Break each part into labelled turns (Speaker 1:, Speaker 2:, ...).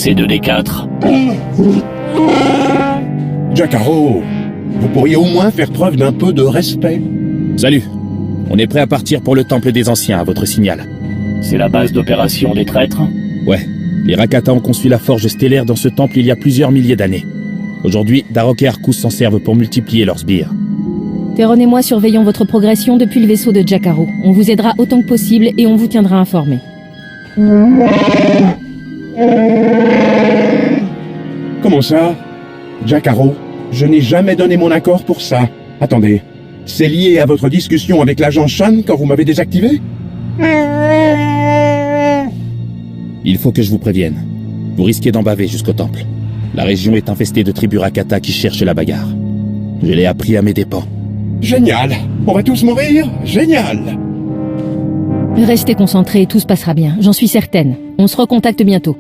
Speaker 1: C'est 2d4.
Speaker 2: Jacaro, vous pourriez au moins faire preuve d'un peu de respect.
Speaker 3: Salut. On est prêt à partir pour le Temple des Anciens, à votre signal.
Speaker 1: C'est la base d'opération des traîtres?
Speaker 3: Ouais. Les Rakata ont conçu la forge stellaire dans ce temple il y a plusieurs milliers d'années. Aujourd'hui, Darok et Arcus s'en servent pour multiplier leurs sbires.
Speaker 4: Teron et moi surveillons votre progression depuis le vaisseau de Jacaro. On vous aidera autant que possible et on vous tiendra informé.
Speaker 2: Comment ça? Jacaro, je n'ai jamais donné mon accord pour ça. Attendez, c'est lié à votre discussion avec l'agent Shan quand vous m'avez désactivé?
Speaker 3: Il faut que je vous prévienne. Vous risquez d'en baver jusqu'au temple. La région est infestée de tribus Rakata qui cherchent la bagarre. Je l'ai appris à mes dépens.
Speaker 2: Génial! On va tous mourir? Génial!
Speaker 4: Restez concentrés, tout se passera bien, j'en suis certaine. On se recontacte bientôt.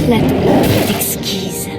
Speaker 5: La douleur est exquise.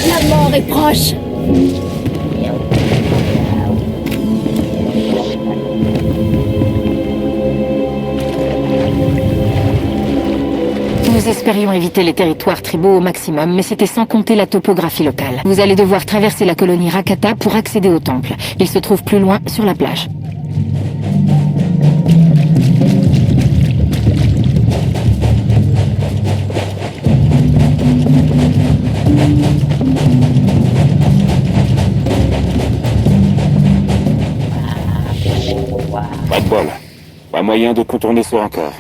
Speaker 5: La mort est proche.
Speaker 4: Nous espérions éviter les territoires tribaux au maximum, mais c'était sans compter la topographie locale. Vous allez devoir traverser la colonie Rakata pour accéder au temple. Il se trouve plus loin, sur la plage.
Speaker 3: Pas de bol. Pas moyen de contourner ce rancor.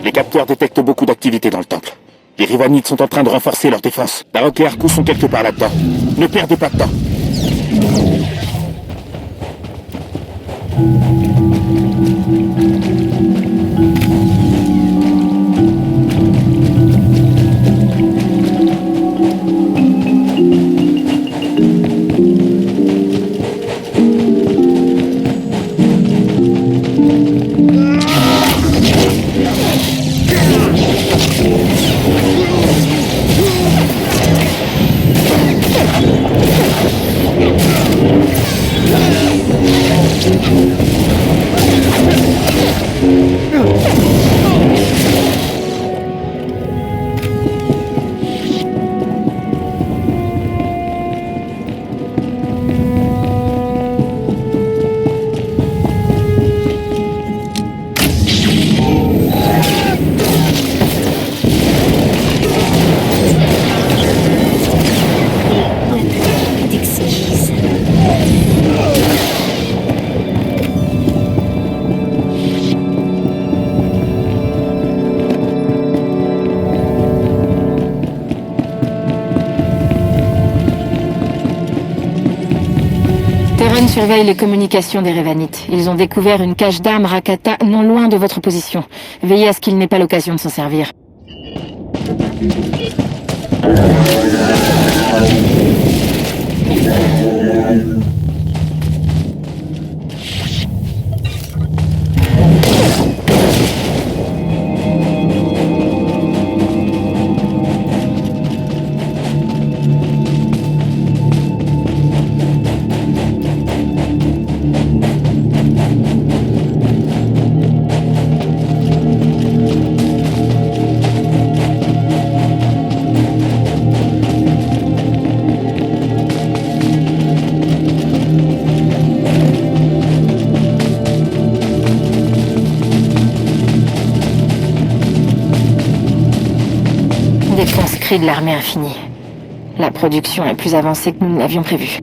Speaker 3: Les capteurs détectent beaucoup d'activité dans le temple. Les Rivanites sont en train de renforcer leur défense. Baroque et Arcou sont quelque part là-dedans. Ne perdez pas de temps.
Speaker 4: Terran surveille les communications des Revanites. Ils ont découvert une cache d'armes Rakata non loin de votre position. Veillez à ce qu'il n'ait pas l'occasion de s'en servir. Des conscrits de l'armée infinie. La production est plus avancée que nous ne l'avions prévu.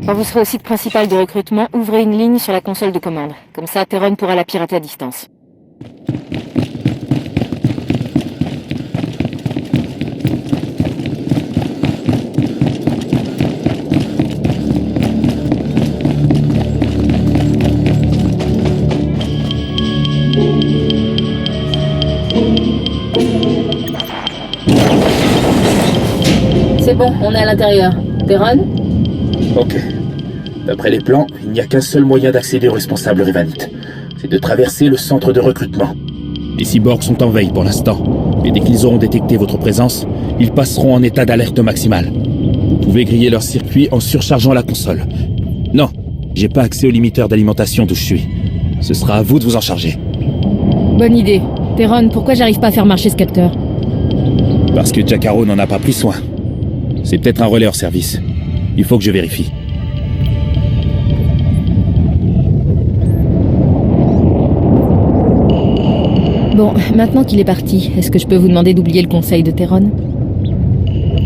Speaker 4: Quand vous serez au site principal de recrutement, ouvrez une ligne sur la console de commande. Comme ça, Terran pourra la pirater à distance.
Speaker 6: C'est bon, on est à l'intérieur. Terran ?
Speaker 3: Ok. D'après les plans, il n'y a qu'un seul moyen d'accéder aux responsables Rivanites. c'est de traverser le centre de recrutement. Les cyborgs sont en veille pour l'instant, mais dès qu'ils auront détecté votre présence, ils passeront en état d'alerte maximale. Vous pouvez griller leur circuit en surchargeant la console. Non, j'ai pas accès au limiteur d'alimentation d'où je suis. Ce sera à vous de vous en charger.
Speaker 6: Bonne idée. Theron, pourquoi j'arrive pas à faire marcher ce capteur?
Speaker 3: Parce que Jack Harrow n'en a pas pris soin. C'est peut-être un relais hors service. Il faut que je vérifie.
Speaker 6: Bon, maintenant qu'il est parti, est-ce que je peux vous demander d'oublier le conseil de Theron?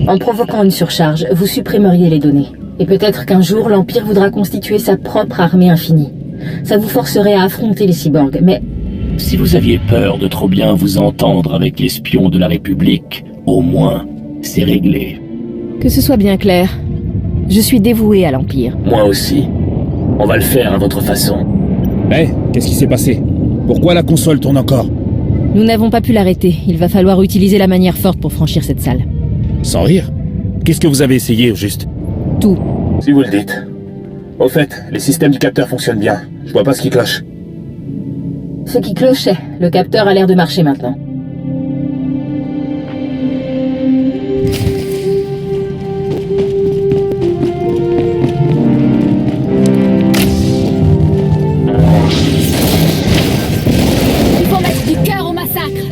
Speaker 6: En provoquant une surcharge, vous supprimeriez les données. Et peut-être qu'un jour, l'Empire voudra constituer sa propre armée infinie. Ça vous forcerait à affronter les cyborgs, mais...
Speaker 1: Si vous aviez peur de trop bien vous entendre avec l'espion de la République, au moins, c'est réglé.
Speaker 6: Que ce soit bien clair, je suis dévoué à l'Empire.
Speaker 1: Moi aussi. On va le faire à votre façon.
Speaker 3: Qu'est-ce qui s'est passé? Pourquoi la console tourne encore?
Speaker 6: Nous n'avons pas pu l'arrêter. Il va falloir utiliser la manière forte pour franchir cette salle.
Speaker 3: Sans rire? Qu'est-ce que vous avez essayé, au juste?
Speaker 6: Tout.
Speaker 3: Si vous le dites. Au fait, les systèmes du capteur fonctionnent bien. Je vois pas ce qui cloche.
Speaker 6: Ce qui clochait, le capteur a l'air de marcher maintenant.
Speaker 5: Il faut mettre du cœur au massacre.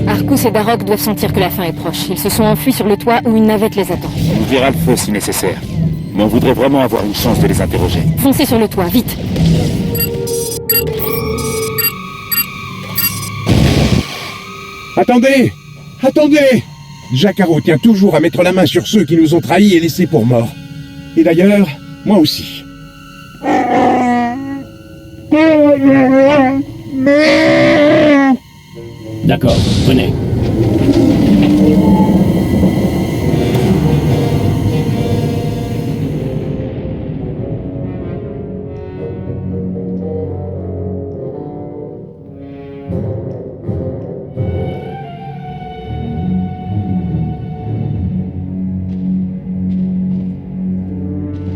Speaker 4: Arcus et Darroch doivent sentir que la fin est proche. Ils se sont enfuis sur le toit où une navette les attend.
Speaker 3: On verra le feu si nécessaire. Mais on voudrait vraiment avoir une chance de les interroger.
Speaker 4: Foncez sur le toit, vite!
Speaker 2: Attendez! Attendez! Jack Harrow tient toujours à mettre la main sur ceux qui nous ont trahis et laissés pour morts. Et d'ailleurs, moi aussi.
Speaker 1: D'accord, venez.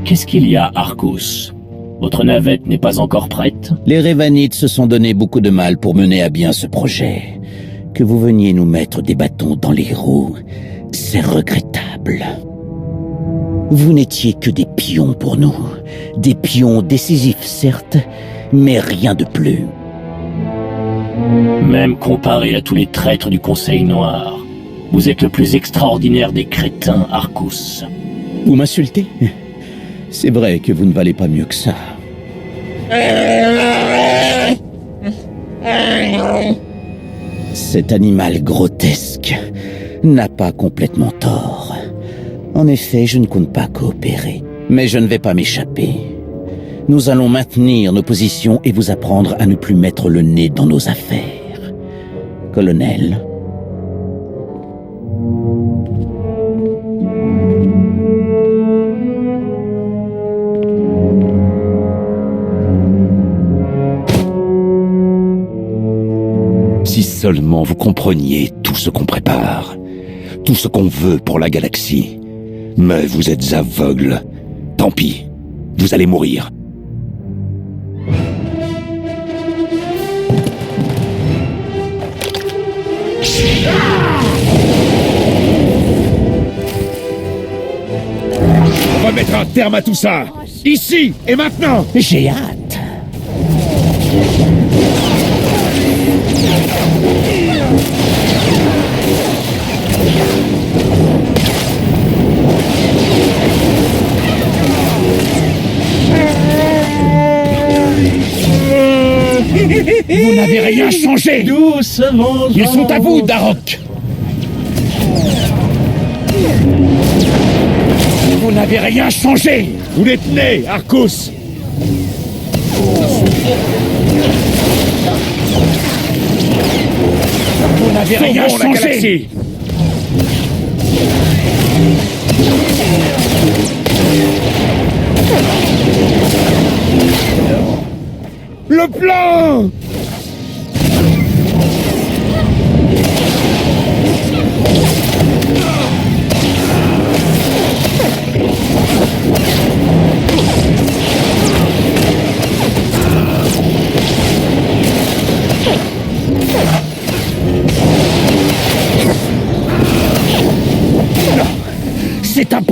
Speaker 1: Qu'est-ce qu'il y a, Arcus? Votre navette n'est pas encore prête?
Speaker 7: Les Revanites se sont donné beaucoup de mal pour mener à bien ce projet. Que vous veniez nous mettre des bâtons dans les roues, c'est regrettable. Vous n'étiez que des pions pour nous. Des pions décisifs, certes, mais rien de plus.
Speaker 1: Même comparé à tous les traîtres du Conseil Noir, vous êtes le plus extraordinaire des crétins, Arcus.
Speaker 7: Vous m'insultez? C'est vrai que vous ne valez pas mieux que ça. Cet animal grotesque n'a pas complètement tort. En effet, je ne compte pas coopérer. Mais je ne vais pas m'échapper. Nous allons maintenir nos positions et vous apprendre à ne plus mettre le nez dans nos affaires. Colonel.
Speaker 8: Si seulement vous compreniez tout ce qu'on prépare, tout ce qu'on veut pour la galaxie. Mais vous êtes aveugles. Tant pis, vous allez mourir.
Speaker 3: On va mettre un terme à tout ça! Ici et maintenant!
Speaker 7: J'ai hâte.
Speaker 3: Vous n'avez rien changé!
Speaker 2: Doucement,
Speaker 3: Ils sont à vous, Darroch! Vous n'avez rien changé! Vous les tenez, Arcus! Vous n'avez rien changé! Le plan!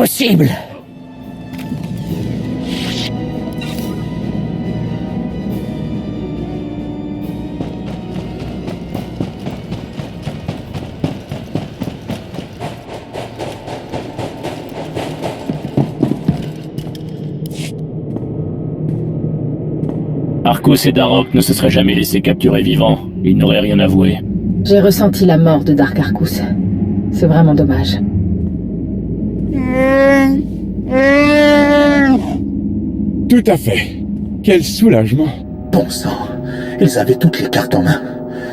Speaker 7: possible!
Speaker 1: Arcos et Darok ne se seraient jamais laissés capturer vivants. Ils n'auraient rien avoué.
Speaker 6: J'ai ressenti la mort de Dark Arcus. C'est vraiment dommage.
Speaker 2: Tout à fait. Quel soulagement.
Speaker 3: Bon sang, ils avaient toutes les cartes en main.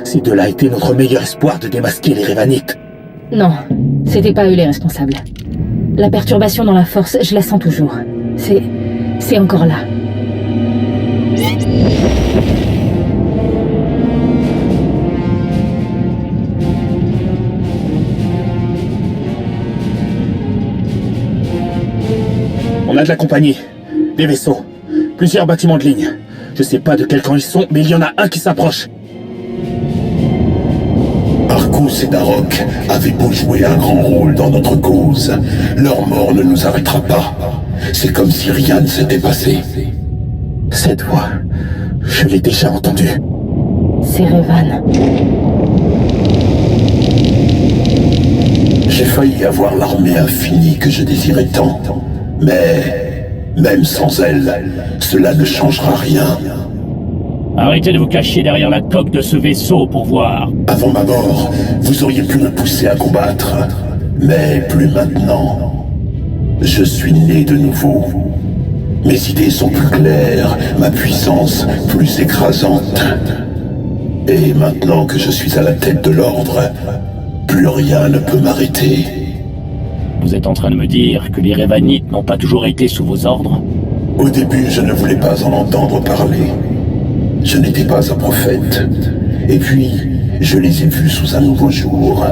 Speaker 3: Ces deux-là étaient notre meilleur espoir de démasquer les Revanites.
Speaker 6: Non, c'était pas eux les responsables. La perturbation dans la force, je la sens toujours. C'est encore là.
Speaker 3: On a de la compagnie, des vaisseaux, plusieurs bâtiments de ligne. Je sais pas de quel camp ils sont, mais il y en a un qui s'approche.
Speaker 9: Arcos et Darok avaient beau jouer un grand rôle dans notre cause, leur mort ne nous arrêtera pas. C'est comme si rien ne s'était passé.
Speaker 3: Cette voix, je l'ai déjà entendue.
Speaker 6: C'est Revan.
Speaker 9: J'ai failli avoir l'armée infinie que je désirais tant. Mais, même sans elle, cela ne changera rien.
Speaker 1: Arrêtez de vous cacher derrière la coque de ce vaisseau pour voir.
Speaker 9: Avant ma mort, vous auriez pu me pousser à combattre. Mais plus maintenant. Je suis né de nouveau. Mes idées sont plus claires, ma puissance plus écrasante. Et maintenant que je suis à la tête de l'ordre, plus rien ne peut m'arrêter.
Speaker 1: Vous êtes en train de me dire que les Revanites n'ont pas toujours été sous vos ordres?
Speaker 9: Au début, je ne voulais pas en entendre parler. Je n'étais pas un prophète. Et puis, je les ai vus sous un nouveau jour.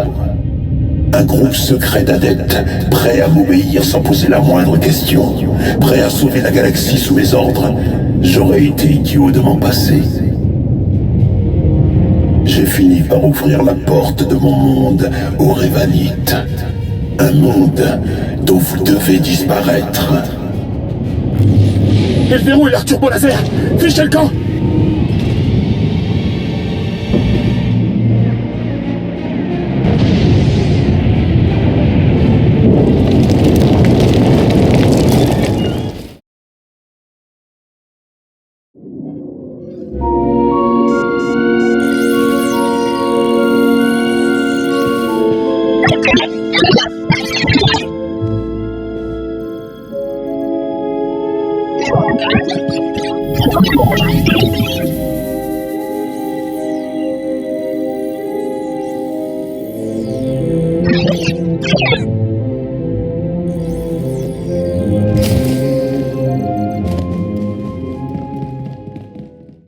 Speaker 9: Un groupe secret d'adeptes, prêt à m'obéir sans poser la moindre question, prêt à sauver la galaxie sous mes ordres. J'aurais été idiot de m'en passer. J'ai fini par ouvrir la porte de mon monde aux Revanites. Un monde dont vous devez disparaître.
Speaker 3: Et le verrou et leur turbo laser! Fichez le camp!